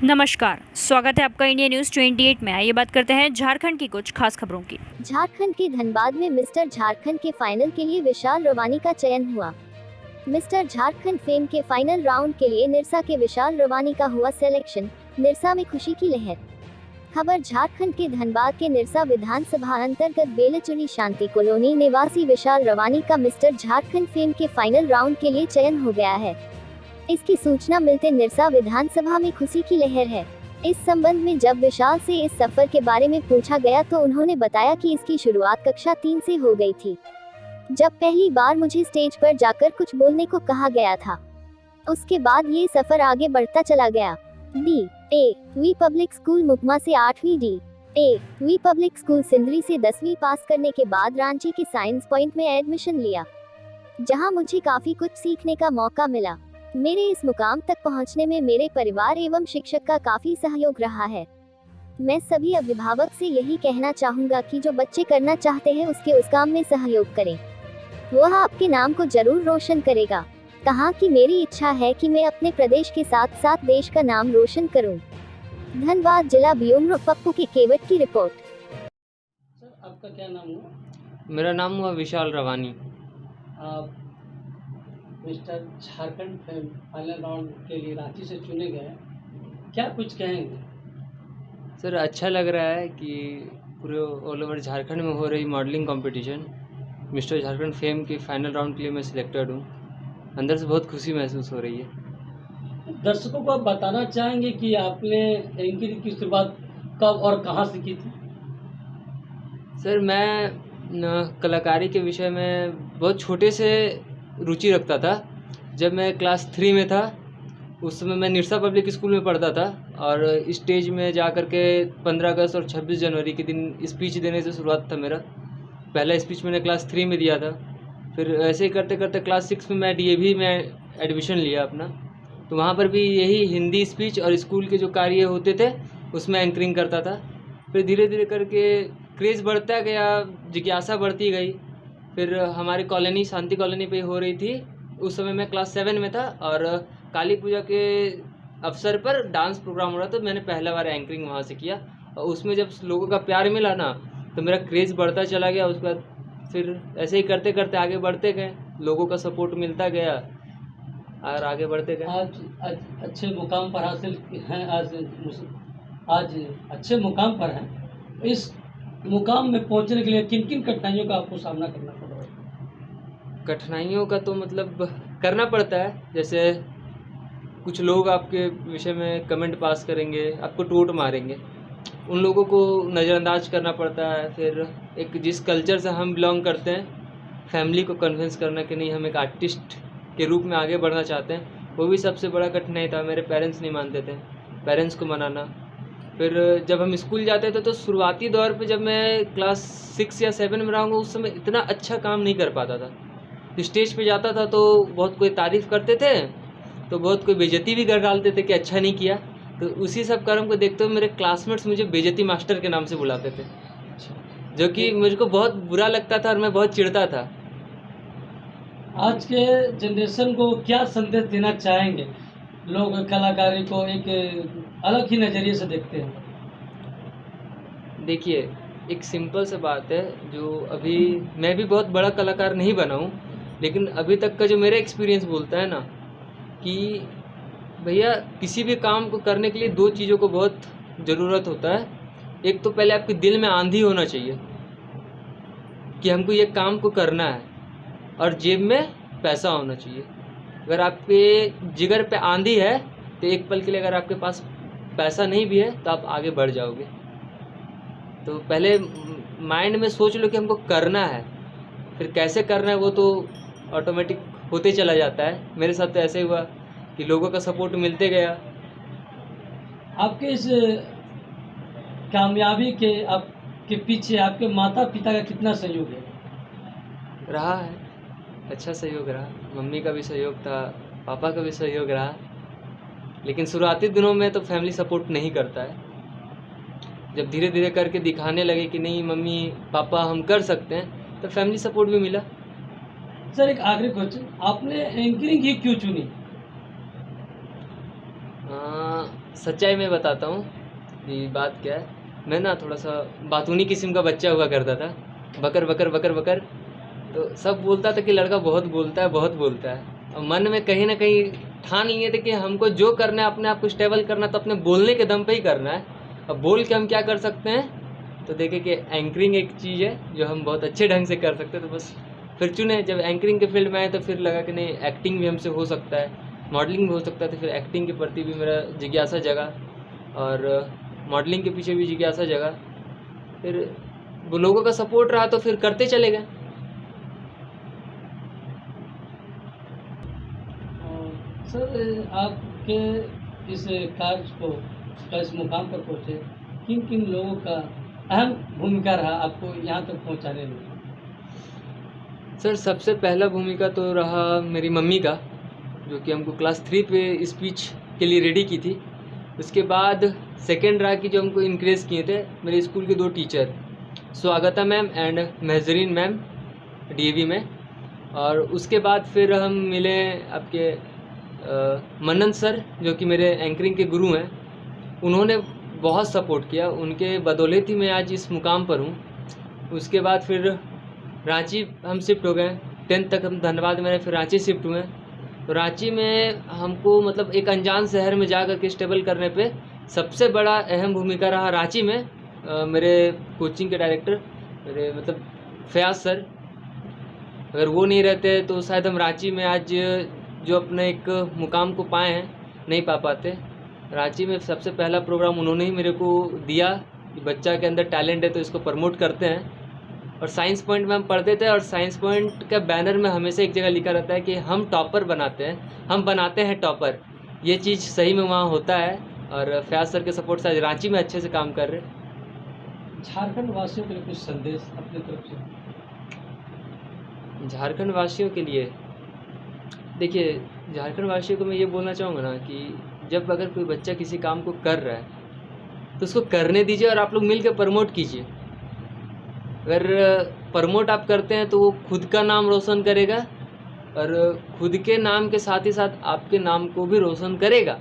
नमस्कार, स्वागत है आपका इंडिया न्यूज 28 में। आइए बात करते हैं झारखंड की कुछ खास खबरों की। झारखंड के धनबाद में मिस्टर झारखंड के फाइनल के लिए विशाल रवानी का चयन हुआ। मिस्टर झारखंड फेम के फाइनल राउंड के लिए निरसा के विशाल रवानी का हुआ सिलेक्शन। निरसा में खुशी की लहर। खबर झारखंड के धनबाद के निरसा विधानसभा अंतर्गत बेलचुरी शांति कॉलोनी निवासी विशाल रवानी का मिस्टर झारखंड फेम के फाइनल राउंड के लिए चयन हो गया है। इसकी सूचना मिलते निरसा विधानसभा में खुशी की लहर है। इस संबंध में जब विशाल से इस सफर के बारे में पूछा गया तो उन्होंने बताया कि इसकी शुरुआत कक्षा 3 से हो गई थी, जब पहली बार मुझे स्टेज पर जाकर कुछ बोलने को कहा गया था। उसके बाद ये सफर आगे बढ़ता चला गया। D A V public school Mukma से 8वीं, D A V public school Sindri से 10वीं पास करने के बाद रांची के साइंस पॉइंट में एडमिशन लिया, जहां मुझे काफी कुछ सीखने का मौका मिला। मेरे इस मुकाम तक पहुंचने में मेरे परिवार एवं शिक्षक का काफी सहयोग रहा है। मैं सभी अभिभावक से यही कहना चाहूंगा कि जो बच्चे करना चाहते हैं उसके उस काम में सहयोग करें, वह आपके नाम को जरूर रोशन करेगा। कहा कि मेरी इच्छा है कि मैं अपने प्रदेश के साथ साथ देश का नाम रोशन करूं। धनबाद जिला ब्यूरो पप्पू के केवट की रिपोर्ट। सर, आपका क्या नाम हुआ? मेरा नाम हुआ विशाल रवानी। आप मिस्टर झारखंड फाइनल राउंड के लिए रांची से चुने गए, क्या कुछ कहेंगे? सर, अच्छा लग रहा है कि पूरे ऑल ओवर झारखंड में हो रही modelling competition mister Jharkhand fame के फाइनल राउंड के लिए मैं सिलेक्टेड हूँ। अंदर से बहुत खुशी महसूस हो रही है। दर्शकों को आप बताना चाहेंगे कि आपने एंकरिंग की शुरुआत कब और कहाँ से की थी? सर, मैं कलाकारी के विषय में बहुत छोटे से रुचि रखता था। जब मैं क्लास 3 में था उस समय मैं निरसा पब्लिक स्कूल में पढ़ता था और स्टेज में जा कर के 15 अगस्त और 26 जनवरी के दिन स्पीच देने से शुरुआत था मेरा। पहला स्पीच मैंने क्लास 3 में दिया था। फिर ऐसे ही करते करते क्लास 6 में मैं DAV में एडमिशन लिया अपना, तो वहाँ पर भी यही हिंदी स्पीच और स्कूल के जो कार्य होते थे उसमें एंकरिंग करता था। फिर धीरे धीरे करके क्रेज़ बढ़ता गया, जिज्ञासा बढ़ती गई। फिर हमारी कॉलोनी शांति कॉलोनी पे हो रही थी, उस समय मैं क्लास 7 में था और काली पूजा के अवसर पर डांस प्रोग्राम हो रहा था। मैंने पहला बार एंकरिंग वहाँ से किया और उसमें जब लोगों का प्यार मिला ना तो मेरा क्रेज़ बढ़ता चला गया। उसके बाद फिर ऐसे ही करते करते आगे बढ़ते गए, लोगों का सपोर्ट मिलता गया और आगे बढ़ते गए। आज अच्छे मुकाम पर हासिल हैं, आज अच्छे मुकाम पर हैं। इस मुकाम में पहुंचने के लिए किन किन कठिनाइयों का आपको सामना करना पड़ रहा है? कठिनाइयों का तो मतलब करना पड़ता है। जैसे कुछ लोग आपके विषय में कमेंट पास करेंगे, आपको टोट मारेंगे, उन लोगों को नज़रअंदाज करना पड़ता है। फिर एक जिस कल्चर से हम बिलोंग करते हैं, फैमिली को कन्विंस करना कि नहीं हम एक आर्टिस्ट के रूप में आगे बढ़ना चाहते हैं, वो भी सबसे बड़ा कठिनाई था। मेरे पेरेंट्स नहीं मानते थे, पेरेंट्स को मनाना। फिर जब हम स्कूल जाते थे तो शुरुआती दौर पे जब मैं क्लास 6 या 7 में रहा हूँ उस समय इतना अच्छा काम नहीं कर पाता था। स्टेज पे जाता था तो बहुत कोई तारीफ़ करते थे, तो बहुत कोई बेइज्जती भी कर डालते थे कि अच्छा नहीं किया। तो उसी सब कर्म को देखते हुए मेरे क्लासमेट्स मुझे बेइज्जती मास्टर के नाम से बुलाते थे, जो कि मुझको बहुत बुरा लगता था और मैं बहुत चिढ़ता था। आज के जनरेशन को क्या संदेश देना चाहेंगे? लोग कलाकारी को एक अलग ही नज़रिए से देखते हैं। देखिए, एक सिंपल सा बात है, जो अभी मैं भी बहुत बड़ा कलाकार नहीं बना हूँ, लेकिन अभी तक का जो मेरा एक्सपीरियंस बोलता है ना कि भैया किसी भी काम को करने के लिए 2 चीज़ों को बहुत ज़रूरत होता है। एक तो पहले आपके दिल में आंधी होना चाहिए कि हमको ये काम को करना है, और जेब में पैसा होना चाहिए। अगर आपके जिगर पे आंधी है तो एक पल के लिए अगर आपके पास पैसा नहीं भी है तो आप आगे बढ़ जाओगे। तो पहले माइंड में सोच लो कि हमको करना है, फिर कैसे करना है वो तो ऑटोमेटिक होते चला जाता है। मेरे साथ तो ऐसे ही हुआ कि लोगों का सपोर्ट मिलते गया। आपके इस कामयाबी के आपके पीछे आपके माता पिता का कितना सहयोग है? रहा है, अच्छा सहयोग रहा। मम्मी का भी सहयोग था, पापा का भी सहयोग रहा। लेकिन शुरुआती दिनों में तो फैमिली सपोर्ट नहीं करता है। जब धीरे धीरे करके दिखाने लगे कि नहीं मम्मी पापा हम कर सकते हैं, तो फैमिली सपोर्ट भी मिला। सर, एक आखिरी क्वेश्चन, आपने एंकरिंग ही क्यों चुनी? सच्चाई में बताता हूँ कि बात क्या है। मैं ना थोड़ा सा बातूनी किस्म का बच्चा हुआ करता था, बकर बकर बकर बकर। तो सब बोलता था कि लड़का बहुत बोलता है, बहुत बोलता है। और मन में कहीं ना कहीं ठान लिए थे कि हमको जो करना है, अपने आप को स्टेबल करना, तो अपने बोलने के दम पे ही करना है। अब बोल के हम क्या कर सकते हैं, तो देखे कि एंकरिंग एक चीज़ है जो हम बहुत अच्छे ढंग से कर सकते हैं। तो बस फिर चुने, जब एंकरिंग के फील्ड में आए तो फिर लगा कि नहीं, एक्टिंग भी हमसे हो सकता है, मॉडलिंग भी हो सकता है। तो फिर एक्टिंग के प्रति भी मेरा जिज्ञासा जगा और मॉडलिंग के पीछे भी जिज्ञासा जगा। फिर वो लोगों का सपोर्ट रहा तो फिर करते चले गए। सर, आपके इस कार्य को का इस मुकाम पर पहुँचे, किन किन लोगों का अहम भूमिका रहा आपको यहाँ तक पहुँचाने में? सर, सबसे पहला भूमिका तो रहा मेरी मम्मी का, जो कि हमको क्लास 3 पे स्पीच के लिए रेडी की थी। उसके बाद सेकंड रहा कि जो हमको इनक्रेज किए थे मेरे स्कूल के 2 teacher, Swagata ma'am and Mahjareen ma'am DAV में। और उसके बाद फिर हम मिले आपके मनन सर, जो कि मेरे एंकरिंग के गुरु हैं। उन्होंने बहुत सपोर्ट किया, उनके बदौलत ही मैं आज इस मुकाम पर हूँ। उसके बाद फिर रांची हम शिफ्ट हो गए, 10th तक हम धनबाद में रहे, फिर रांची शिफ्ट हुए। तो रांची में हमको मतलब एक अनजान शहर में जा कर के स्टेबल करने पे सबसे बड़ा अहम भूमिका रहा रांची में मेरे कोचिंग के डायरेक्टर, मेरे मतलब फयाज सर। अगर वो नहीं रहते तो शायद हम रांची में आज जो अपने एक मुकाम को पाए हैं नहीं पा पाते। रांची में सबसे पहला प्रोग्राम उन्होंने ही मेरे को दिया कि बच्चा के अंदर टैलेंट है तो इसको प्रमोट करते हैं। और साइंस पॉइंट में हम पढ़ते थे, और साइंस पॉइंट का बैनर में हमेशा एक जगह लिखा रहता है कि हम टॉपर बनाते हैं, हम बनाते हैं टॉपर। ये चीज़ सही में वहाँ होता है, और फयाज सर के सपोर्ट से आज रांची में अच्छे से काम कर रहे हैं। झारखंड वासियों के लिए कुछ संदेश अपनी तरफ से? झारखंड वासियों के लिए देखिए, झारखंड वासियों को मैं ये बोलना चाहूँगा ना कि जब अगर कोई बच्चा किसी काम को कर रहा है तो उसको करने दीजिए और आप लोग मिल के प्रमोट कीजिए। अगर प्रमोट आप करते हैं तो वो खुद का नाम रोशन करेगा, और खुद के नाम के साथ ही साथ आपके नाम को भी रोशन करेगा।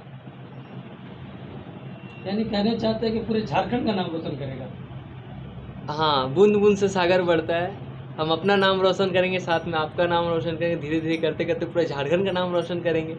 यानी कहना चाहते हैं कि पूरे झारखंड का नाम रोशन करेगा। हाँ, बूंद बूंद से सागर बढ़ता है। हम अपना नाम रोशन करेंगे, साथ में आपका नाम रोशन करेंगे, धीरे धीरे करते करते पूरे झारखंड का नाम रोशन करेंगे।